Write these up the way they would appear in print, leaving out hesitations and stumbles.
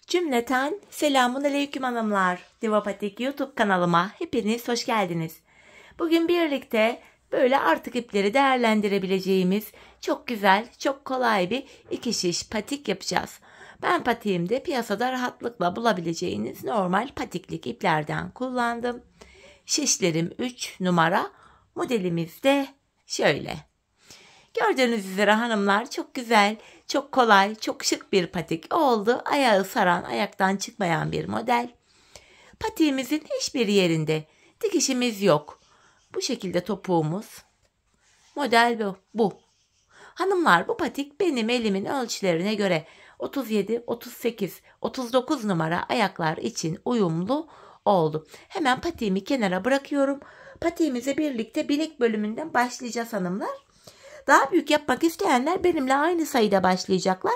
Cümleten selamun aleyküm hanımlar. Divapatik YouTube kanalıma hepiniz hoş geldiniz. Bugün birlikte böyle artık ipleri değerlendirebileceğimiz çok güzel, çok kolay bir iki şiş patik yapacağız. Ben patiğimde piyasada rahatlıkla bulabileceğiniz normal patiklik iplerden kullandım. Şişlerim 3 numara, modelimiz de şöyle. Gördüğünüz üzere hanımlar çok güzel, çok kolay, çok şık bir patik oldu. Ayağı saran, ayaktan çıkmayan bir model. Patiğimizin hiçbir yerinde dikişimiz yok. Bu şekilde topuğumuz. Model bu. Hanımlar bu patik benim elimin ölçülerine göre 37, 38, 39 numara ayaklar için uyumlu oldu. Hemen patiğimi kenara bırakıyorum. Patiğimize birlikte bilek bölümünden başlayacağız hanımlar. Daha büyük yapmak isteyenler benimle aynı sayıda başlayacaklar.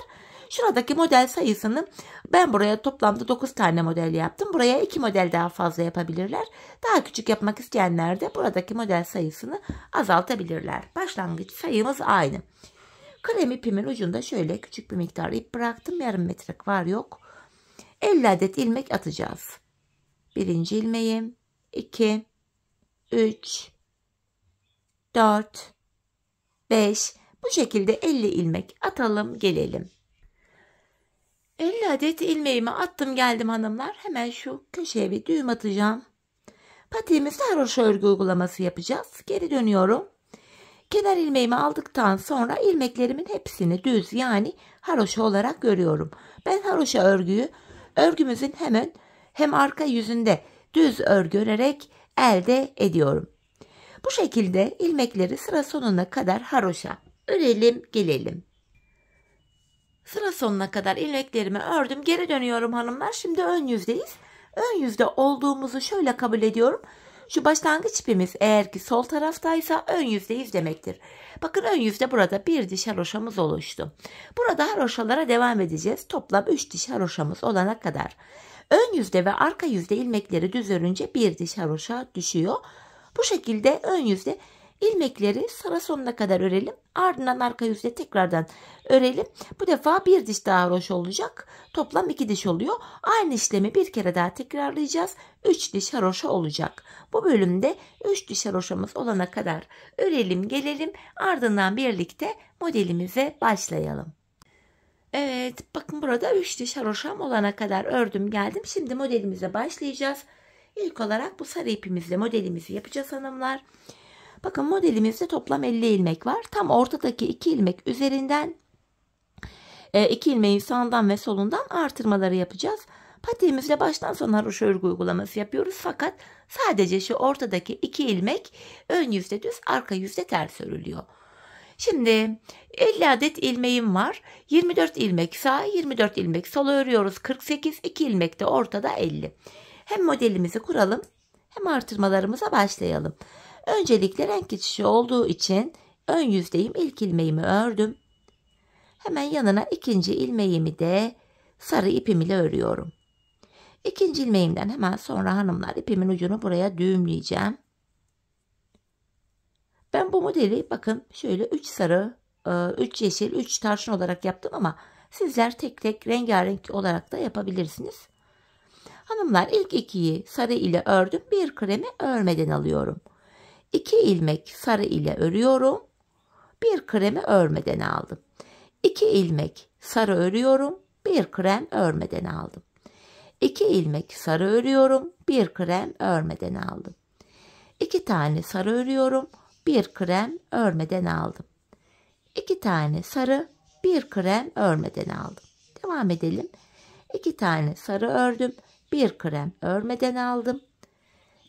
Şuradaki model sayısını ben buraya toplamda 9 tane model yaptım. Buraya 2 model daha fazla yapabilirler. Daha küçük yapmak isteyenler de buradaki model sayısını azaltabilirler. Başlangıç sayımız aynı. Krem ipimin ucunda şöyle küçük bir miktar ip bıraktım. Yarım metrelik var yok. 50 adet ilmek atacağız. Birinci ilmeğim, 2, 3, 4, 5. Bu şekilde 50 ilmek atalım gelelim. 50 adet ilmeğimi attım geldim hanımlar. Hemen şu köşeye bir düğüm atacağım. Patiğimizde haroşa örgü uygulaması yapacağız. Geri dönüyorum. Kenar ilmeğimi aldıktan sonra ilmeklerimin hepsini düz yani haroşa olarak görüyorum. Ben haroşa örgüyü örgümüzün hem arka yüzünde düz örgü örerek elde ediyorum. Bu şekilde ilmekleri sıra sonuna kadar haroşa örelim gelelim. Sıra sonuna kadar ilmeklerimi ördüm. Geri dönüyorum hanımlar. Şimdi ön yüzdeyiz. Ön yüzde olduğumuzu şöyle kabul ediyorum. Şu başlangıç ipimiz eğer ki sol taraftaysa ön yüzdeyiz demektir. Bakın ön yüzde burada bir diş haroşamız oluştu. Burada haroşalara devam edeceğiz. Toplam 3 diş haroşamız olana kadar. Ön yüzde ve arka yüzde ilmekleri düz örünce bir diş haroşa düşüyor. Bu şekilde ön yüzde ilmekleri sıra sonuna kadar örelim. Ardından arka yüzde tekrardan örelim. Bu defa bir diş daha haroşa olacak. Toplam 2 diş oluyor. Aynı işlemi bir kere daha tekrarlayacağız. 3 diş haroşa olacak. Bu bölümde 3 diş haroşamız olana kadar örelim gelelim. Ardından birlikte modelimize başlayalım. Evet, bakın burada 3 diş haroşam olana kadar ördüm geldim. Şimdi modelimize başlayacağız. İlk olarak bu sarı ipimizle modelimizi yapacağız hanımlar. Bakın modelimizde toplam 50 ilmek var. Tam ortadaki 2 ilmek üzerinden 2 ilmeğin sağından ve solundan artırmaları yapacağız. Patiğimizle baştan sona haroşa örgü uygulaması yapıyoruz. Fakat sadece şu ortadaki 2 ilmek ön yüzde düz, arka yüzde ters örülüyor. Şimdi 50 adet ilmeğim var. 24 ilmek sağ, 24 ilmek sola örüyoruz. 48, 2 ilmek de ortada 50. Hem modelimizi kuralım hem artırmalarımıza başlayalım. Öncelikle renk geçişi olduğu için ön yüzdeyim, ilk ilmeğimi ördüm. Hemen yanına ikinci ilmeğimi de sarı ipim ile örüyorum. İkinci ilmeğimden hemen sonra hanımlar ipimin ucunu buraya düğümleyeceğim. Ben bu modeli bakın şöyle 3 sarı, 3 yeşil, 3 tarçın olarak yaptım ama sizler tek tek rengarenk olarak da yapabilirsiniz. Hanımlar ilk 2'yi sarı ile ördüm. Bir kremi örmeden alıyorum. 2 ilmek sarı ile örüyorum. Bir kremi örmeden aldım. 2 ilmek sarı örüyorum. Bir krem örmeden aldım. 2 ilmek sarı örüyorum. Bir krem örmeden aldım. 2 tane sarı örüyorum. Bir krem örmeden aldım. 2 tane sarı, bir krem örmeden aldım. Devam edelim. 2 tane sarı ördüm. Bir krem örmeden aldım.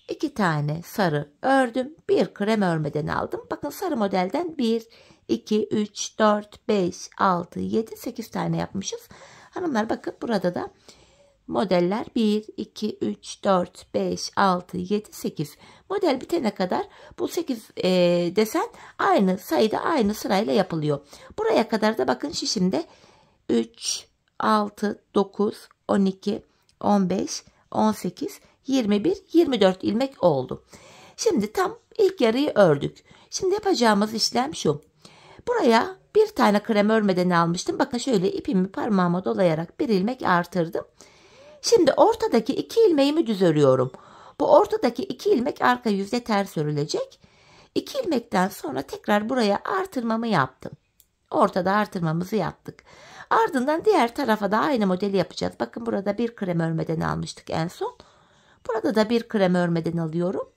2 tane sarı ördüm. Bir krem örmeden aldım. Bakın sarı modelden 1, 2, 3, 4, 5, 6, 7, 8 tane yapmışız. Hanımlar bakın burada da modeller 1, 2, 3, 4, 5, 6, 7, 8. Model bitene kadar bu 8 desen aynı sayıda aynı sırayla yapılıyor. Buraya kadar da bakın şişimde 3, 6, 9, 12, 15, 18, 21, 24 ilmek oldu. Şimdi tam ilk yarıyı ördük. Şimdi yapacağımız işlem şu. Buraya Bir tane krem örmeden almıştım. Bakın şöyle ipimi parmağıma dolayarak bir ilmek artırdım. Şimdi ortadaki 2 ilmeğimi düz örüyorum. Bu ortadaki 2 ilmek arka yüzde ters örülecek. 2 ilmekten sonra tekrar buraya artırmamı yaptım. Ortada artırmamızı yaptık. Ardından diğer tarafa da aynı modeli yapacağız. Bakın burada bir krem örmeden almıştık en son. Burada da bir krem örmeden alıyorum.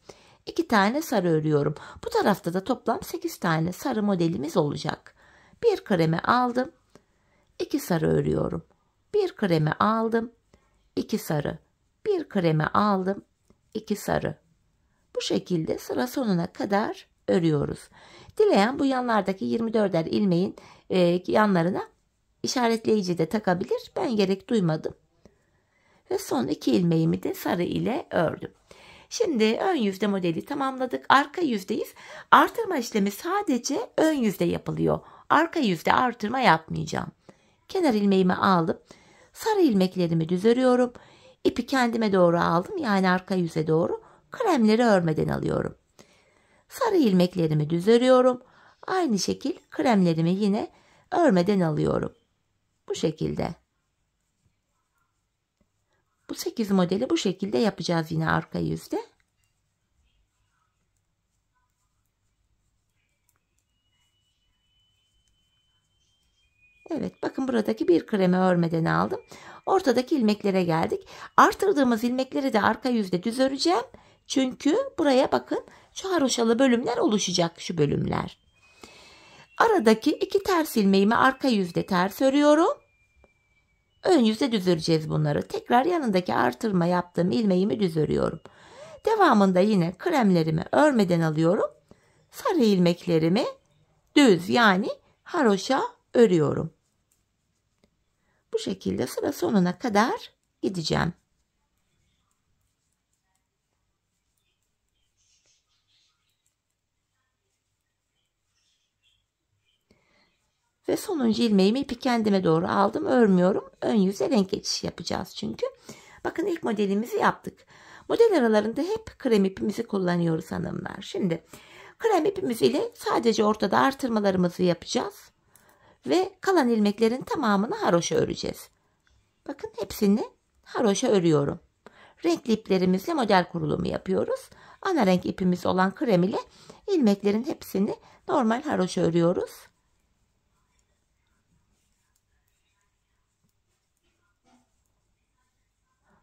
2 tane sarı örüyorum. Bu tarafta da toplam 8 tane sarı modelimiz olacak. Bir kremi aldım. 2 sarı örüyorum. Bir kremi aldım. 2 sarı. Bir kremi aldım. 2 sarı. Bu şekilde sıra sonuna kadar örüyoruz. Dileyen bu yanlardaki 24'er ilmeğin yanlarına işaretleyici de takabilir. Ben gerek duymadım. Ve son 2 ilmeğimi de sarı ile ördüm. Şimdi ön yüzde modeli tamamladık. Arka yüzdeyiz. Artırma işlemi sadece ön yüzde yapılıyor. Arka yüzde artırma yapmayacağım. Kenar ilmeğimi aldım. Sarı ilmeklerimi düz örüyorum. İpi kendime doğru aldım. Yani arka yüze doğru. Kremleri örmeden alıyorum. Sarı ilmeklerimi düz örüyorum. Aynı şekil kremlerimi yine örmeden alıyorum. Bu şekilde. Bu 8 modeli bu şekilde yapacağız yine arka yüzde. Evet, bakın buradaki bir kremi örmeden aldım. Ortadaki ilmeklere geldik. Artırdığımız ilmekleri de arka yüzde düz öreceğim. Çünkü buraya bakın şu haroşalı bölümler oluşacak, şu bölümler. Aradaki 2 ters ilmeğimi arka yüzde ters örüyorum. Ön yüzde düz öreceğiz bunları. Tekrar yanındaki artırma yaptığım ilmeğimi düz örüyorum. Devamında yine kremlerimi örmeden alıyorum. Sarı ilmeklerimi düz yani haroşa örüyorum. Bu şekilde sıra sonuna kadar gideceğim. Ve sonuncu ilmeğimi ipi kendime doğru aldım. Örmüyorum. Ön yüze renk geçişi yapacağız çünkü. Bakın ilk modelimizi yaptık. Model aralarında hep krem ipimizi kullanıyoruz hanımlar. Şimdi krem ipimiz ile sadece ortada artırmalarımızı yapacağız. Ve kalan ilmeklerin tamamını haroşa öreceğiz. Bakın hepsini haroşa örüyorum. Renkli iplerimizle model kurulumu yapıyoruz. Ana renk ipimiz olan krem ile ilmeklerin hepsini normal haroşa örüyoruz.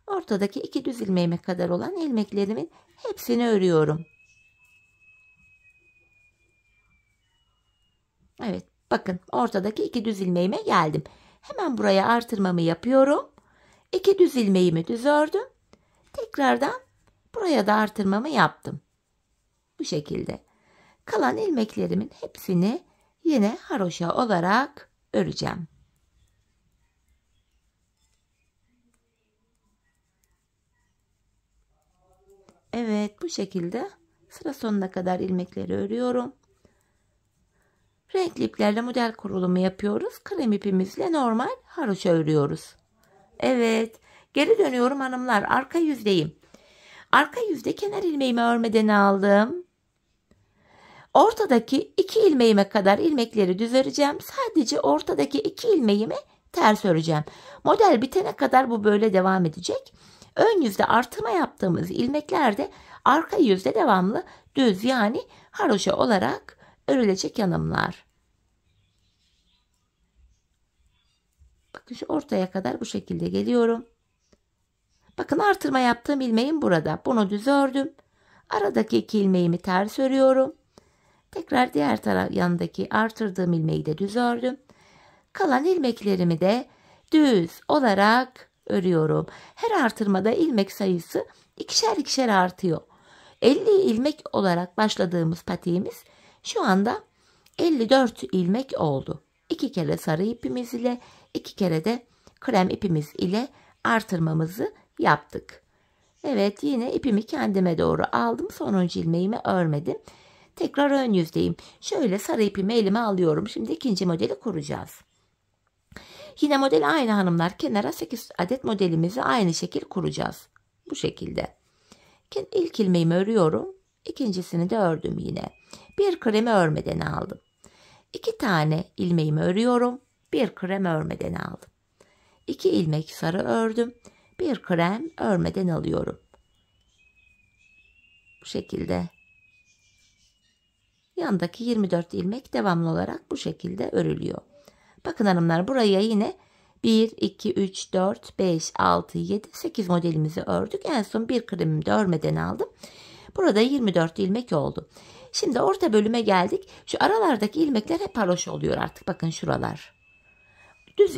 Ortadaki 2 düz ilmeğime kadar olan ilmeklerimin hepsini örüyorum. Evet, bakın ortadaki 2 düz ilmeğime geldim. Hemen buraya artırmamı yapıyorum. 2 düz ilmeğimi düz ördüm. Tekrardan buraya da artırmamı yaptım. Bu şekilde. Kalan ilmeklerimin hepsini yine haroşa olarak öreceğim. Evet, bu şekilde sıra sonuna kadar ilmekleri örüyorum. Renkli iplerle model kurulumu yapıyoruz. Krem ipimizle normal haroşa örüyoruz. Evet, geri dönüyorum hanımlar. Arka yüzdeyim. Arka yüzde kenar ilmeğimi örmeden aldım. Ortadaki 2 ilmeğime kadar ilmekleri düz öreceğim. Sadece ortadaki 2 ilmeğimi ters öreceğim. Model bitene kadar bu böyle devam edecek. Ön yüzde artırma yaptığımız ilmekler de arka yüzde devamlı düz yani haroşa olarak örülecek hanımlar. Bakın şu ortaya kadar bu şekilde geliyorum. Bakın artırma yaptığım ilmeğim burada. Bunu düz ördüm. Aradaki 2 ilmeğimi ters örüyorum. Tekrar diğer taraf yanındaki artırdığım ilmeği de düz ördüm. Kalan ilmeklerimi de düz olarak örüyorum. Her artırmada ilmek sayısı ikişer ikişer artıyor. 50 ilmek olarak başladığımız patiğimiz şu anda 54 ilmek oldu. 2 kere sarı ipimiz ile 2 kere de krem ipimiz ile artırmamızı yaptık. Evet, yine ipimi kendime doğru aldım. Sonuncu ilmeğimi örmedim. Tekrar ön yüzdeyim. Şöyle sarı ipimi elime alıyorum. Şimdi ikinci modeli kuracağız. Yine model aynı hanımlar. Kenara 8 adet modelimizi aynı şekil kuracağız. Bu şekilde. İlk ilmeğimi örüyorum. İkincisini de ördüm yine. Bir kremi örmeden aldım. 2 tane ilmeğimi örüyorum. Bir krem örmeden aldım. 2 ilmek sarı ördüm. Bir krem örmeden alıyorum. Bu şekilde. Yandaki 24 ilmek devamlı olarak bu şekilde örülüyor. Bakın hanımlar, buraya yine 1, 2, 3, 4, 5, 6, 7, 8 modelimizi ördük. En son bir kremimi de örmeden aldım. Burada 24 ilmek oldu. Şimdi orta bölüme geldik. Şu aralardaki ilmekler hep haroşa oluyor artık. Bakın şuralar.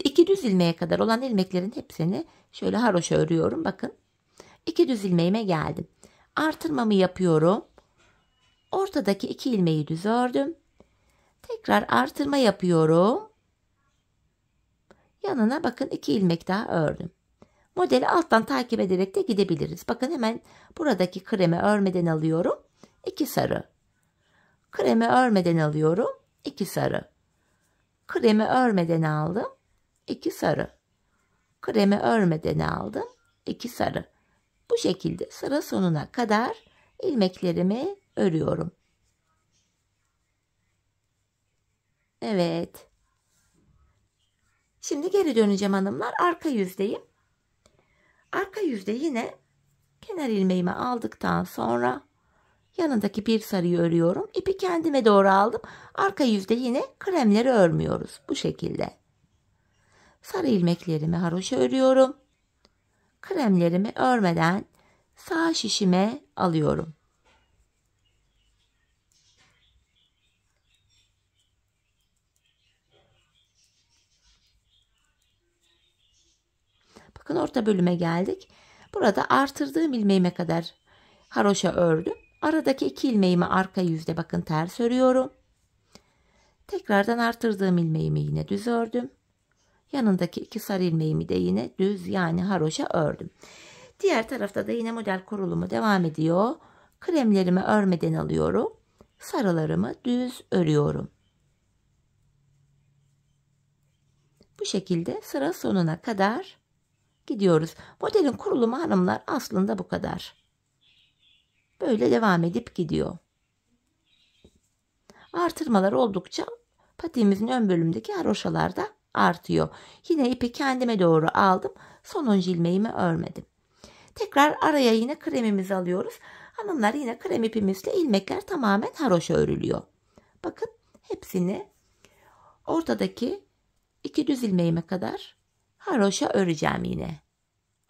İki düz ilmeğe kadar olan ilmeklerin hepsini şöyle haroşa örüyorum. Bakın. 2 düz ilmeğime geldim. Artırmamı yapıyorum. Ortadaki 2 ilmeği düz ördüm. Tekrar artırma yapıyorum. Yanına bakın 2 ilmek daha ördüm. Modeli alttan takip ederek de gidebiliriz. Bakın hemen buradaki kremi örmeden alıyorum. 2 sarı. Kremi örmeden alıyorum. 2 sarı. Kremi örmeden aldım. 2 sarı. Kremi örmeden aldım. 2 sarı. Bu şekilde sıra sonuna kadar ilmeklerimi örüyorum. Evet. Şimdi geri döneceğim hanımlar. Arka yüzdeyim. Arka yüzde yine kenar ilmeğimi aldıktan sonra yanındaki bir sarıyı örüyorum. İpi kendime doğru aldım. Arka yüzde yine kremleri örmüyoruz. Bu şekilde. Sarı ilmeklerimi haroşa örüyorum. Kremlerimi örmeden sağ şişime alıyorum. Bakın orta bölüme geldik. Burada artırdığım ilmeğime kadar haroşa ördüm. Aradaki 2 ilmeğimi arka yüzde bakın ters örüyorum. Tekrardan artırdığım ilmeğimi yine düz ördüm. Yanındaki 2 sarı ilmeğimi de yine düz yani haroşa ördüm. Diğer tarafta da yine model kurulumu devam ediyor. Kremlerimi örmeden alıyorum. Sarılarımı düz örüyorum. Bu şekilde sıra sonuna kadar gidiyoruz. Modelin kurulumu hanımlar aslında bu kadar. Böyle devam edip gidiyor. Artırmalar oldukça patiğimizin ön bölümündeki haroşalar da artıyor. Yine ipi kendime doğru aldım. Sonuncu ilmeğimi örmedim. Tekrar araya yine kremimizi alıyoruz. Hanımlar yine krem ipimizle ilmekler tamamen haroşa örülüyor. Bakın hepsini ortadaki 2 düz ilmeğime kadar haroşa öreceğim yine.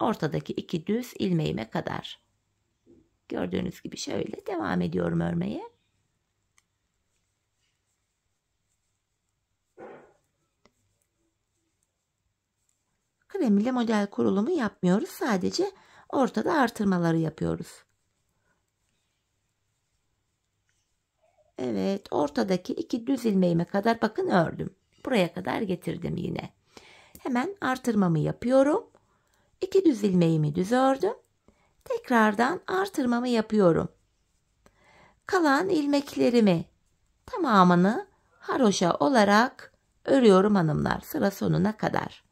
Ortadaki 2 düz ilmeğime kadar. Gördüğünüz gibi şöyle devam ediyorum örmeye. Krem ile model kurulumu yapmıyoruz. Sadece ortada artırmaları yapıyoruz. Evet, ortadaki 2 düz ilmeğime kadar bakın ördüm. Buraya kadar getirdim yine. Hemen artırmamı yapıyorum. 2 düz ilmeğimi düz ördüm. Tekrardan artırmamı yapıyorum. Kalan ilmeklerimi tamamını haroşa olarak örüyorum hanımlar sıra sonuna kadar.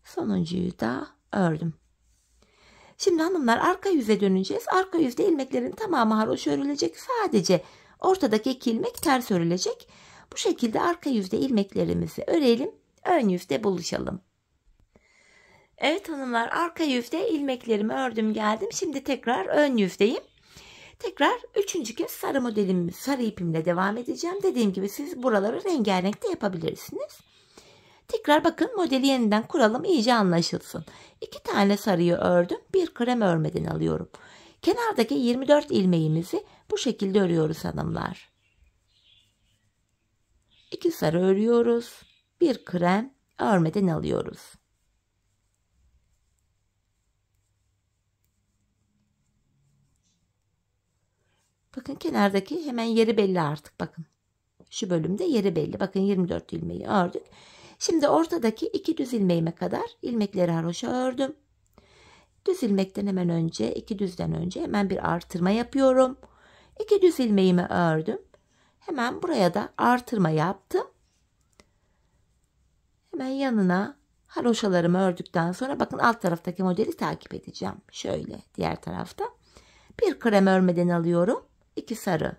Sonuncuyu da ördüm. Şimdi hanımlar arka yüze döneceğiz. Arka yüzde ilmeklerin tamamı haroşa örülecek. Sadece ortadaki 2 ilmek ters örülecek. Bu şekilde arka yüzde ilmeklerimizi örelim. Ön yüzde buluşalım. Evet hanımlar, arka yüzde ilmeklerimi ördüm geldim. Şimdi tekrar ön yüzdeyim. Tekrar 3. kez sarı modelimi sarı ipimle devam edeceğim. Dediğim gibi siz buraları rengarenk de yapabilirsiniz. Tekrar bakın modeli yeniden kuralım, iyice anlaşılsın. 2 tane sarıyı ördüm. Bir krem örmeden alıyorum. Kenardaki 24 ilmeğimizi bu şekilde örüyoruz hanımlar. 2 sarı örüyoruz. Bir krem örmeden alıyoruz. Bakın kenardaki hemen yeri belli artık bakın. Şu bölümde yeri belli. Bakın 24 ilmeği ördük. Şimdi ortadaki 2 düz ilmeğime kadar ilmekleri haroşa ördüm. Düz ilmekten hemen önce 2 düzden önce hemen bir artırma yapıyorum. 2 düz ilmeğimi ördüm. Hemen buraya da artırma yaptım. Hemen yanına haroşalarımı ördükten sonra bakın alt taraftaki modeli takip edeceğim. Şöyle diğer tarafta. Bir krem örmeden alıyorum. 2 sarı.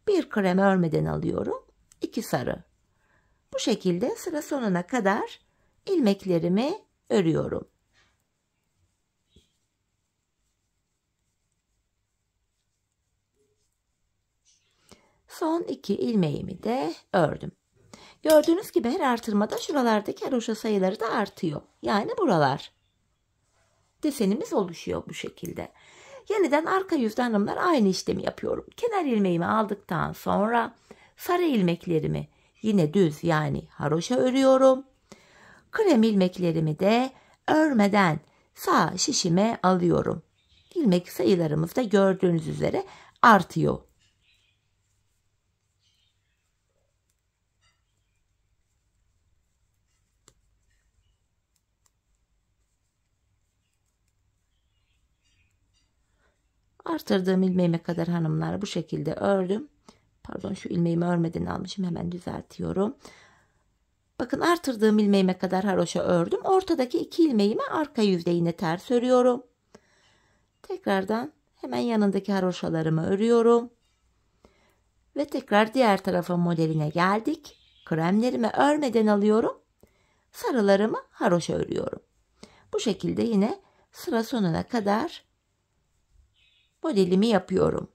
Bir krem örmeden alıyorum. 2 sarı. Bu şekilde sıra sonuna kadar ilmeklerimi örüyorum. Son 2 ilmeğimi de ördüm. Gördüğünüz gibi her artırmada şuralardaki haroşa sayıları da artıyor. Yani buralar. Desenimiz oluşuyor bu şekilde. Yeniden arka yüzde hanımlar aynı işlemi yapıyorum. Kenar ilmeğimi aldıktan sonra sarı ilmeklerimi yine düz yani haroşa örüyorum. Krem ilmeklerimi de örmeden sağ şişime alıyorum. İlmek sayılarımız da gördüğünüz üzere artıyor. Artırdığım ilmeğime kadar hanımlar bu şekilde ördüm. Pardon, şu ilmeğimi örmeden almışım, hemen düzeltiyorum. Bakın artırdığım ilmeğime kadar haroşa ördüm. Ortadaki 2 ilmeğimi arka yüzde yine ters örüyorum. Tekrardan hemen yanındaki haroşalarımı örüyorum. Ve tekrar diğer tarafa modeline geldik. Kremlerimi örmeden alıyorum. Sarılarımı haroşa örüyorum. Bu şekilde yine sıra sonuna kadar modelimi yapıyorum.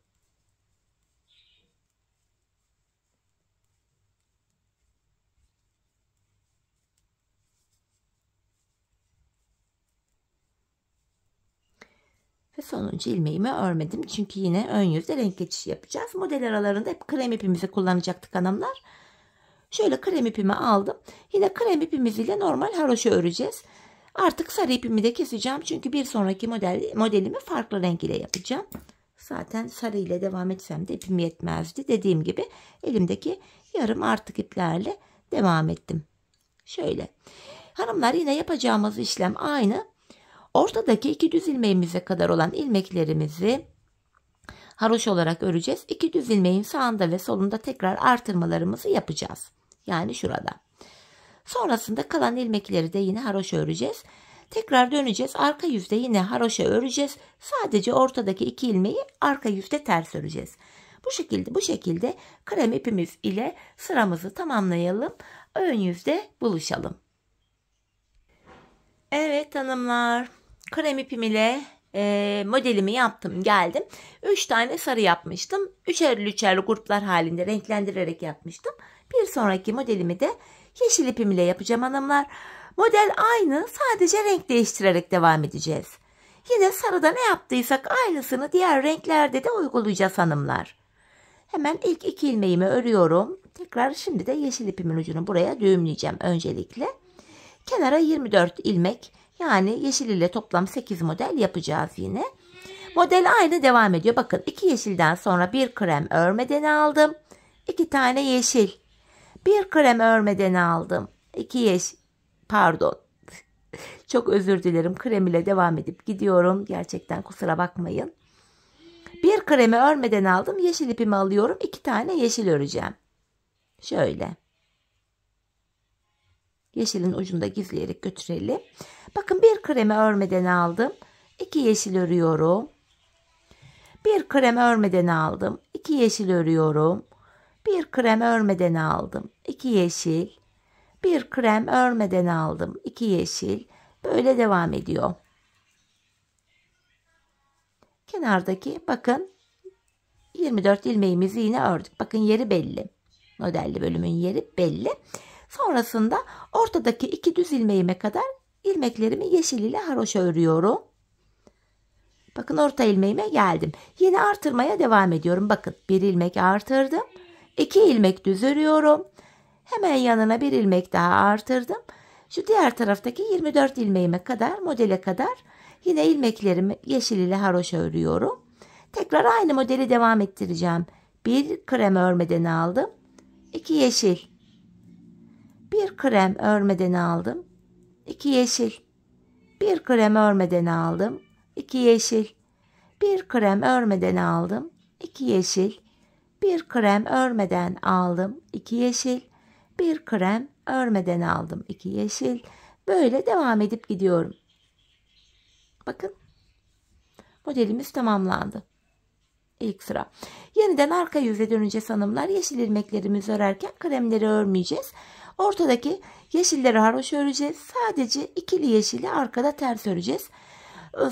Ve sonuncu ilmeğimi örmedim. Çünkü yine ön yüzde renk geçişi yapacağız. Model aralarında hep krem ipimizi kullanacaktık hanımlar. Şöyle krem ipimi aldım. Yine krem ipimiz ile normal haroşa öreceğiz. Artık sarı ipimi de keseceğim. Çünkü bir sonraki modelimi farklı renk ile yapacağım. Zaten sarı ile devam etsem de ipim yetmezdi. Dediğim gibi elimdeki yarım artık iplerle devam ettim. Şöyle. Hanımlar, yine yapacağımız işlem aynı. Ortadaki 2 düz ilmeğimize kadar olan ilmeklerimizi haroşa olarak öreceğiz. 2 düz ilmeğin sağında ve solunda tekrar artırmalarımızı yapacağız. Yani şurada. Sonrasında kalan ilmekleri de yine haroşa öreceğiz. Tekrar döneceğiz. Arka yüzde yine haroşa öreceğiz. Sadece ortadaki 2 ilmeği arka yüzde ters öreceğiz. Bu şekilde krem ipimiz ile sıramızı tamamlayalım. Ön yüzde buluşalım. Evet hanımlar, krem ipim ile modelimi yaptım, geldim. 3 tane sarı yapmıştım. Üçerli üçerli gruplar halinde renklendirerek yapmıştım. Bir sonraki modelimi de yeşil ipim ile yapacağım hanımlar. Model aynı, sadece renk değiştirerek devam edeceğiz. Yine sarıda ne yaptıysak aynısını diğer renklerde de uygulayacağız hanımlar. Hemen ilk 2 ilmeğimi örüyorum. Tekrar şimdi de yeşil ipimin ucunu buraya düğümleyeceğim öncelikle. Kenara 24 ilmek, yani yeşil ile toplam 8 model yapacağız yine. Model aynı devam ediyor. Bakın 2 yeşilden sonra bir krem örmeden aldım. 2 tane yeşil. Bir krem örmeden aldım. 2 yeşil. Pardon. Çok özür dilerim. Krem ile devam edip gidiyorum. Gerçekten kusura bakmayın. Bir kremi örmeden aldım. Yeşil ipimi alıyorum. 2 tane yeşil öreceğim. Şöyle. Yeşilin ucunda gizleyerek götürelim. Bakın bir kremi örmeden aldım. 2 yeşil örüyorum. Bir krem örmeden aldım. 2 yeşil örüyorum. Bir krem örmeden aldım. 2 yeşil. Bir krem örmeden aldım. 2 yeşil. Böyle devam ediyor. Kenardaki bakın 24 ilmeğimizi yine ördük. Bakın yeri belli. Modelli bölümün yeri belli. Sonrasında ortadaki 2 düz ilmeğime kadar ilmeklerimi yeşil ile haroşa örüyorum. Bakın orta ilmeğime geldim. Yine artırmaya devam ediyorum. Bakın bir ilmek artırdım. 2 ilmek düz örüyorum. Hemen yanına bir ilmek daha artırdım. Şu diğer taraftaki 24 ilmeğime kadar, modele kadar yine ilmeklerimi yeşil ile haroşa örüyorum. Tekrar aynı modeli devam ettireceğim. Bir krem örmeden aldım. 2 yeşil. Bir krem örmeden aldım. 2 yeşil. Bir krem örmeden aldım. 2 yeşil. Bir krem örmeden aldım. 2 yeşil. Bir krem örmeden aldım 2 yeşil. Bir krem örmeden aldım 2 yeşil. Böyle devam edip gidiyorum. Bakın. Modelimiz tamamlandı. İlk sıra. Yeniden arka yüze döneceğiz hanımlar. Yeşil ilmeklerimizi örerken kremleri örmeyeceğiz. Ortadaki yeşilleri haroşa öreceğiz. Sadece ikili yeşili arkada ters öreceğiz.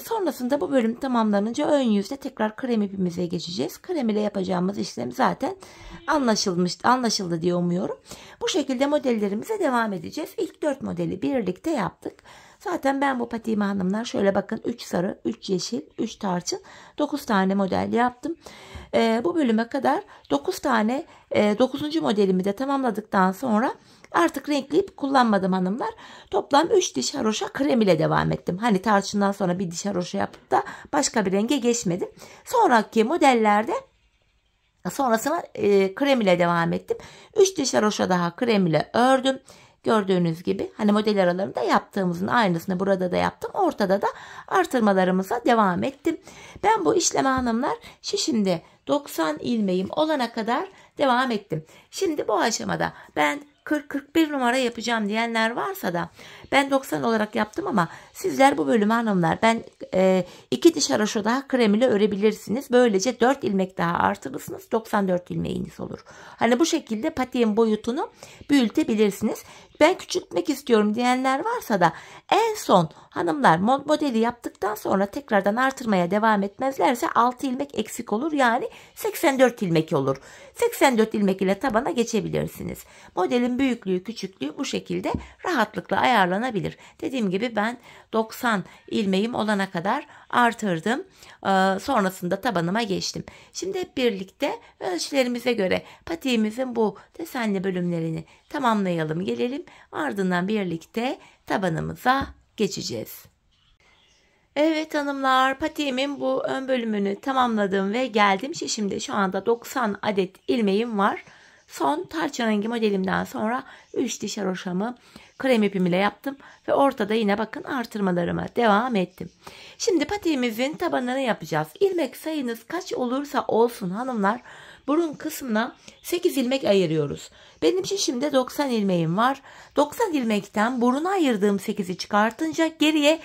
Sonrasında bu bölüm tamamlanınca ön yüzde tekrar krem ipimize geçeceğiz. Krem ile yapacağımız işlem zaten anlaşıldı diye umuyorum. Bu şekilde modellerimize devam edeceğiz. İlk 4 modeli birlikte yaptık. Zaten ben bu patiğimi hanımlar şöyle bakın 3 sarı, 3 yeşil, 3 tarçın, 9 tane model yaptım. Bu bölüme kadar 9 tane 9. modelimi de tamamladıktan sonra artık renkli ip kullanmadım hanımlar. Toplam 3 diş haroşa krem ile devam ettim. Hani tarçından sonra bir diş haroşa yapıp da başka bir renge geçmedim. Sonraki modellerde sonrasına krem ile devam ettim. 3 diş haroşa daha krem ile ördüm. Gördüğünüz gibi hani model aralarında yaptığımızın aynısını burada da yaptım. Ortada da artırmalarımıza devam ettim. Ben bu işleme hanımlar şişimde 90 ilmeğim olana kadar devam ettim. Şimdi bu aşamada ben 40-41 numara yapacağım diyenler varsa da ben 90 olarak yaptım ama sizler bu bölümü hanımlar ben 2 diş haroşa daha krem ile örebilirsiniz. Böylece 4 ilmek daha artırırsınız. 94 ilmeğiniz olur. Hani bu şekilde patiğin boyutunu büyütebilirsiniz. Ben küçültmek istiyorum diyenler varsa da en son hanımlar modeli yaptıktan sonra tekrardan artırmaya devam etmezlerse 6 ilmek eksik olur. Yani 84 ilmek olur. 84 ilmek ile tabana geçebilirsiniz. Modelin büyüklüğü küçüklüğü bu şekilde rahatlıkla ayarlanabilir. Dediğim gibi ben 90 ilmeğim olana kadar artırdım. Sonrasında tabanıma geçtim. Şimdi hep birlikte ölçülerimize göre patiğimizin bu desenli bölümlerini tamamlayalım gelelim. Ardından birlikte tabanımıza geçeceğiz. Evet hanımlar, patiğimin bu ön bölümünü tamamladım ve geldim. Şişimde şu anda 90 adet ilmeğim var. Son tarçın rengi modelimden sonra 3 diş haroşamı krem ipim ile yaptım ve ortada yine bakın artırmalarıma devam ettim. Şimdi patiğimizin tabanını yapacağız. İlmek sayınız kaç olursa olsun hanımlar, burun kısmına 8 ilmek ayırıyoruz. Benim şişimde 90 ilmeğim var. 90 ilmekten buruna ayırdığım 8'i çıkartınca geriye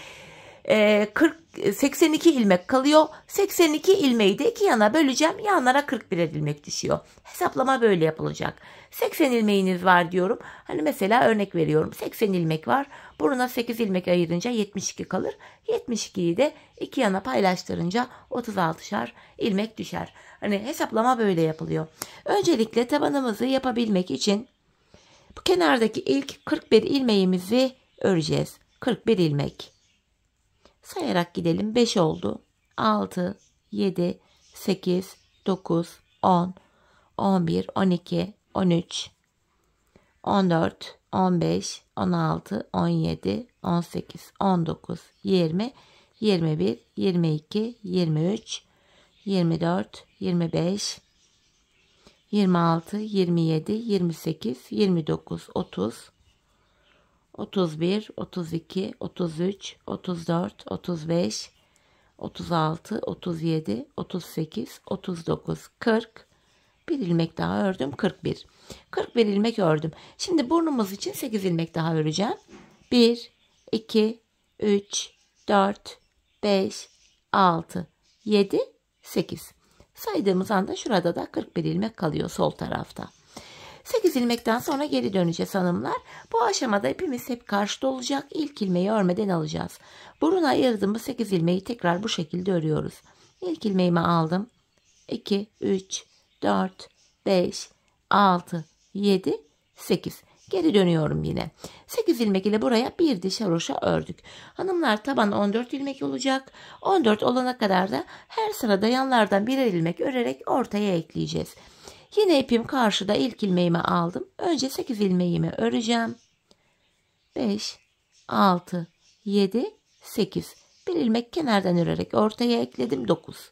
82 ilmek kalıyor. 82 ilmeği de iki yana böleceğim. Yanlara 41 ilmek düşüyor. Hesaplama böyle yapılacak. 80 ilmeğiniz var diyorum. Hani mesela örnek veriyorum. 80 ilmek var. Buruna 8 ilmek ayırınca 72 kalır. 72'yi de iki yana paylaştırınca 36'şar ilmek düşer. Hani hesaplama böyle yapılıyor. Öncelikle tabanımızı yapabilmek için bu kenardaki ilk 41 ilmeğimizi öreceğiz. 41 ilmek. Sayarak gidelim. 5 oldu. 6, 7, 8, 9, 10, 11, 12, 13, 14, 15, 16, 17, 18, 19, 20, 21, 22, 23, 24, 25, 26, 27, 28, 29, 30, 31, 32, 33, 34, 35, 36, 37, 38, 39, 40. Bir ilmek daha ördüm. 41. 41 ilmek ördüm. Şimdi burnumuz için 8 ilmek daha öreceğim. 1, 2, 3, 4, 5, 6, 7, 8. Saydığımız anda şurada da 41 ilmek kalıyor sol tarafta. 8 ilmekten sonra geri döneceğiz hanımlar. Bu aşamada ipimiz hep karşıda olacak. İlk ilmeği örmeden alacağız. Buruna ayırdığımız 8 ilmeği tekrar bu şekilde örüyoruz. İlk ilmeğimi aldım. 2, 3, 4, 5, 6, 7, 8. Geri dönüyorum yine. 8 ilmek ile buraya bir diş haroşa ördük. Hanımlar taban 14 ilmek olacak. 14 olana kadar da her sırada yanlardan birer ilmek örerek ortaya ekleyeceğiz. Yine ipim karşıda, ilk ilmeğimi aldım. Önce 8 ilmeğimi öreceğim. 5, 6, 7, 8. Bir ilmek kenardan örerek ortaya ekledim. 9.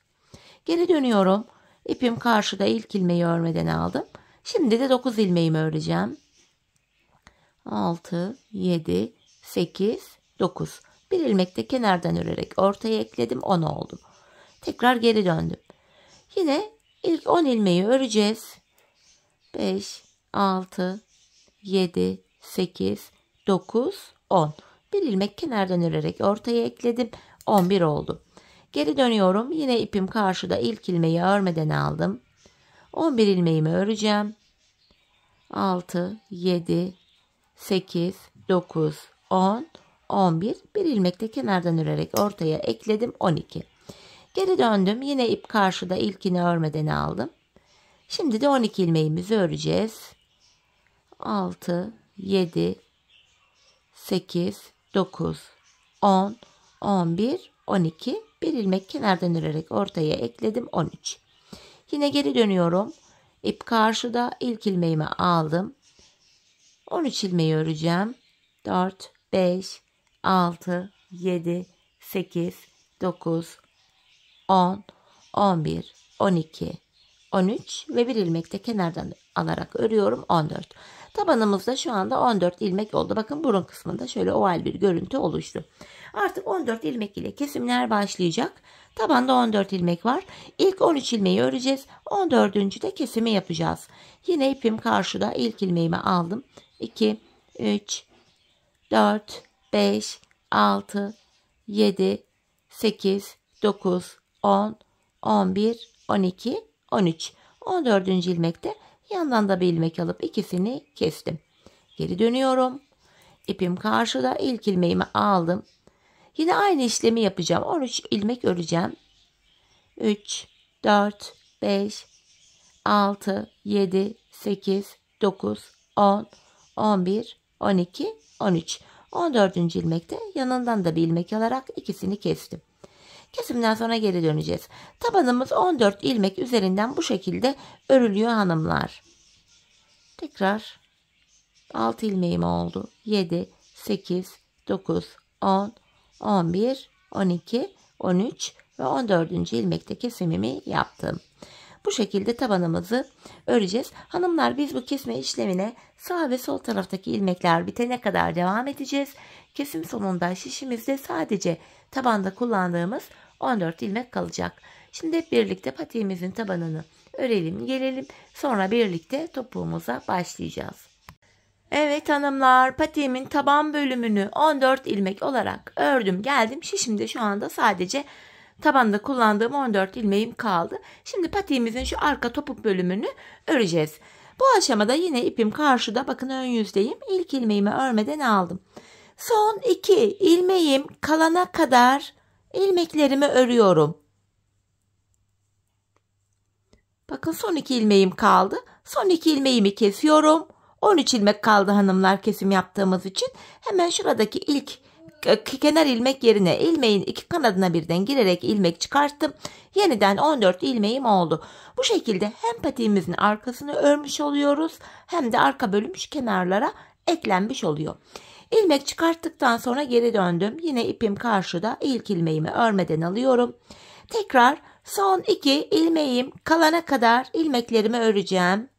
Geri dönüyorum. İpim karşıda, ilk ilmeği örmeden aldım. Şimdi de 9 ilmeğimi öreceğim. 6, 7, 8, 9. Bir ilmek de kenardan örerek ortaya ekledim. 10 oldu. Tekrar geri döndüm. Yine İlk 10 ilmeği öreceğiz. 5, 6, 7, 8, 9, 10. Bir ilmek kenardan örerek ortaya ekledim. 11 oldu. Geri dönüyorum. Yine ipim karşıda, ilk ilmeği örmeden aldım. 11 ilmeğimi öreceğim. 6, 7, 8, 9, 10, 11. Bir ilmek de kenardan örerek ortaya ekledim. 12. Geri döndüm. Yine ip karşıda, ilkini örmeden aldım. Şimdi de 12 ilmeğimizi öreceğiz. 6, 7, 8, 9, 10, 11, 12. Bir ilmek kenardan örerek ortaya ekledim. 13. Yine geri dönüyorum. İp karşıda, ilk ilmeğimi aldım. 13 ilmeği öreceğim. 4, 5, 6, 7, 8, 9, 10, 11, 12, 13 ve bir ilmek de kenardan alarak örüyorum. 14. Tabanımızda şu anda 14 ilmek oldu. Bakın burun kısmında şöyle oval bir görüntü oluştu. Artık 14 ilmek ile kesimler başlayacak. Tabanda 14 ilmek var. İlk 13 ilmeği öreceğiz. 14. de kesimi yapacağız. Yine ipim karşıda, ilk ilmeğimi aldım. 2, 3, 4, 5, 6, 7, 8, 9, 10, 11, 12, 13. 14. ilmekte yandan da bir ilmek alıp ikisini kestim. Geri dönüyorum. İpim karşıda, ilk ilmeğimi aldım. Yine aynı işlemi yapacağım. 13 ilmek öreceğim. 3, 4, 5, 6, 7, 8, 9, 10, 11, 12, 13. 14. ilmekte yanından da bir ilmek alarak ikisini kestim. Kesimden sonra geri döneceğiz. Tabanımız 14 ilmek üzerinden bu şekilde örülüyor hanımlar. Tekrar 6 ilmeğim oldu. 7, 8, 9, 10, 11, 12, 13 ve 14. ilmekte kesimimi yaptım. Bu şekilde tabanımızı öreceğiz. Hanımlar, biz bu kesme işlemine sağ ve sol taraftaki ilmekler bitene kadar devam edeceğiz. Kesim sonunda şişimizde sadece tabanda kullandığımız 14 ilmek kalacak. Şimdi hep birlikte patiğimizin tabanını örelim, gelelim. Sonra birlikte topuğumuza başlayacağız. Evet hanımlar, patiğimin taban bölümünü 14 ilmek olarak ördüm, geldim. Şişimde şu anda sadece tabanda kullandığım 14 ilmeğim kaldı. Şimdi patiğimizin şu arka topuk bölümünü öreceğiz. Bu aşamada yine ipim karşıda, bakın ön yüzdeyim. İlk ilmeğimi örmeden aldım. Son 2 ilmeğim kalana kadar ilmeklerimi örüyorum. Bakın son 2 ilmeğim kaldı. Son 2 ilmeğimi kesiyorum. 13 ilmek kaldı hanımlar kesim yaptığımız için. Hemen şuradaki ilk kenar ilmek yerine ilmeğin iki kanadına birden girerek ilmek çıkarttım. Yeniden 14 ilmeğim oldu. Bu şekilde hem patiğimizin arkasını örmüş oluyoruz hem de arka bölüm şu kenarlara eklenmiş oluyor. İlmek çıkarttıktan sonra geri döndüm. Yine ipim karşıda, ilk ilmeğimi örmeden alıyorum. Tekrar son 2 ilmeğim kalana kadar ilmeklerimi öreceğim.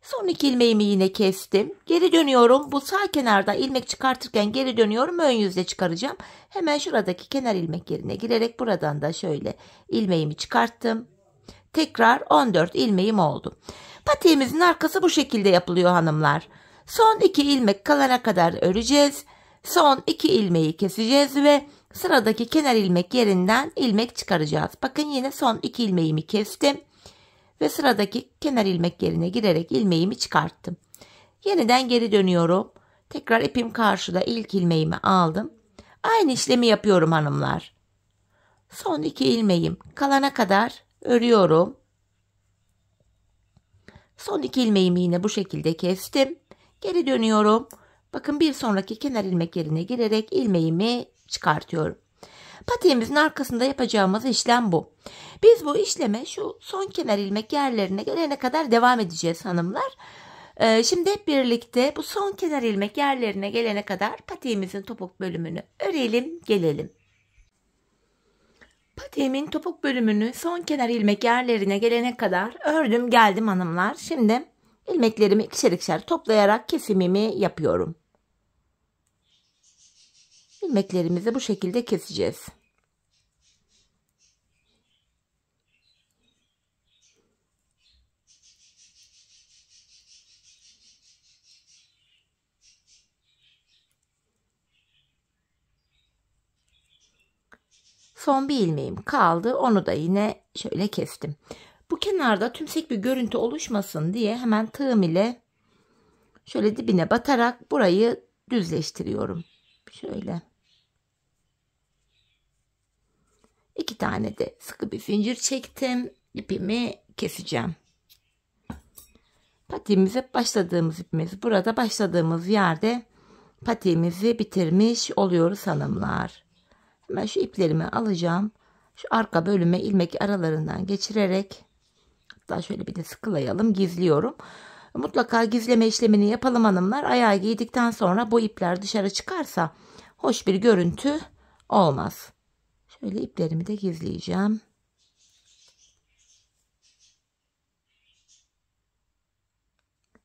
Son 2 ilmeğimi yine kestim. Geri dönüyorum. Bu sağ kenarda ilmek çıkartırken geri dönüyorum. Ön yüzde çıkaracağım. Hemen şuradaki kenar ilmek yerine girerek buradan da şöyle ilmeğimi çıkarttım. Tekrar 14 ilmeğim oldu. Patiğimizin arkası bu şekilde yapılıyor hanımlar. Son 2 ilmek kalana kadar öreceğiz. Son 2 ilmeği keseceğiz ve sıradaki kenar ilmek yerinden ilmek çıkaracağız. Bakın yine son 2 ilmeğimi kestim. Ve sıradaki kenar ilmek yerine girerek ilmeğimi çıkarttım. Yeniden geri dönüyorum. Tekrar ipim karşıda, ilk ilmeğimi aldım. Aynı işlemi yapıyorum hanımlar. Son 2 ilmeğim kalana kadar örüyorum. Son 2 ilmeğimi yine bu şekilde kestim. Geri dönüyorum. Bakın bir sonraki kenar ilmek yerine girerek ilmeğimi çıkartıyorum. Patiğimizin arkasında yapacağımız işlem bu. Biz bu işleme şu son kenar ilmek yerlerine gelene kadar devam edeceğiz hanımlar. Şimdi hep birlikte bu son kenar ilmek yerlerine gelene kadar patiğimizin topuk bölümünü örelim, gelelim. Patiğimin topuk bölümünü son kenar ilmek yerlerine gelene kadar ördüm, geldim hanımlar. Şimdi ilmeklerimi ikişer ikişer toplayarak kesimimi yapıyorum. İlmeklerimizi bu şekilde keseceğiz. Son bir ilmeğim kaldı. Onu da yine şöyle kestim. Bu kenarda tümsek bir görüntü oluşmasın diye hemen tığım ile şöyle dibine batarak burayı düzleştiriyorum. Şöyle. 2 tane de sıkı bir zincir çektim. İpimi keseceğim. Patiğimize başladığımız ipimiz burada, başladığımız yerde patiğimizi bitirmiş oluyoruz hanımlar. Hemen şu iplerimi alacağım. Şu arka bölüme ilmek aralarından geçirerek, hatta şöyle bir de sıkılayalım, gizliyorum. Mutlaka gizleme işlemini yapalım hanımlar. Ayağı giydikten sonra bu ipler dışarı çıkarsa hoş bir görüntü olmaz. Şöyle iplerimi de gizleyeceğim.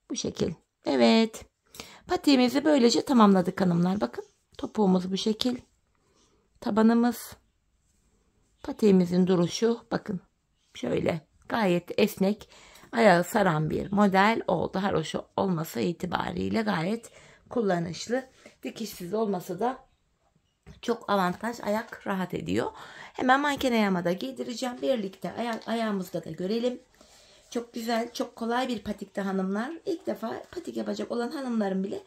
Bu şekil. Evet. Patiğimizi böylece tamamladık hanımlar. Bakın, topuğumuz bu şekil. Tabanımız. Patiğimizin duruşu bakın. Şöyle gayet esnek, ayağı saran bir model oldu. Haroşa olması itibariyle gayet kullanışlı. Dikişsiz olması da çok avantaj. Ayak rahat ediyor. Hemen manken ayağıma da giydireceğim. Birlikte ayağımızda da görelim. Çok güzel, çok kolay bir patikte hanımlar. İlk defa patik yapacak olan hanımların bile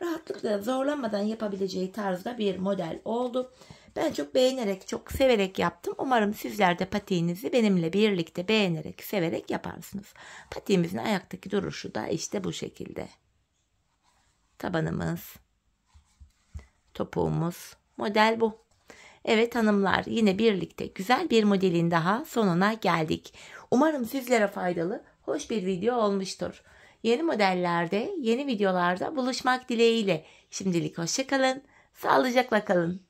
rahatlıkla, zorlanmadan yapabileceği tarzda bir model oldu. Ben çok beğenerek, çok severek yaptım. Umarım sizler de patiğinizi benimle birlikte beğenerek, severek yaparsınız. Patiğimizin ayaktaki duruşu da işte bu şekilde. Tabanımız, topuğumuz, model bu. Evet hanımlar, yine birlikte güzel bir modelin daha sonuna geldik. Umarım sizlere faydalı, hoş bir video olmuştur. Yeni modellerde, yeni videolarda buluşmak dileğiyle. Şimdilik hoşça kalın, sağlıcakla kalın.